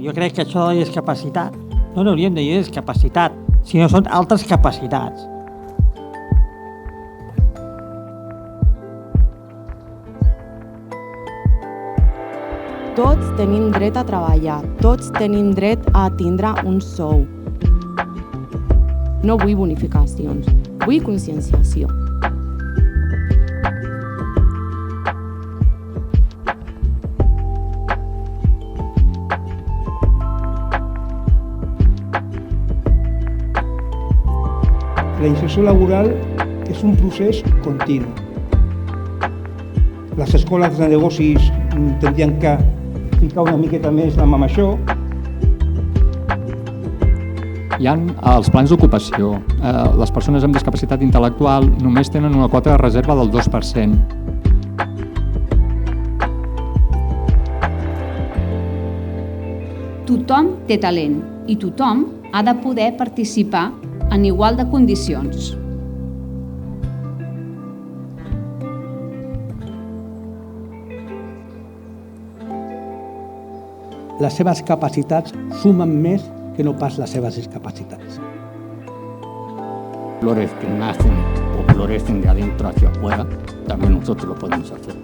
Jo crec que això de la discapacitat no n'hauríem de dir discapacitat, sinó són altres capacitats. Tots tenim dret a treballar, tots tenim dret a tindre un sou. No vull bonificacions, vull conscienciació. La inserció laboral és un procés continu. Les escoles de negocis tindrien que ficar una miqueta més amb això. Hi ha els plans d'ocupació. Les persones amb discapacitat intel·lectual només tenen una quota de reserva del 2%. Tothom té talent i tothom ha de poder participar en igual de condicions. Les seves capacitats sumen més que no pas les seves discapacitats. Flores que nacen o florecen de adentro hacia afuera, también nosotros lo podemos hacer.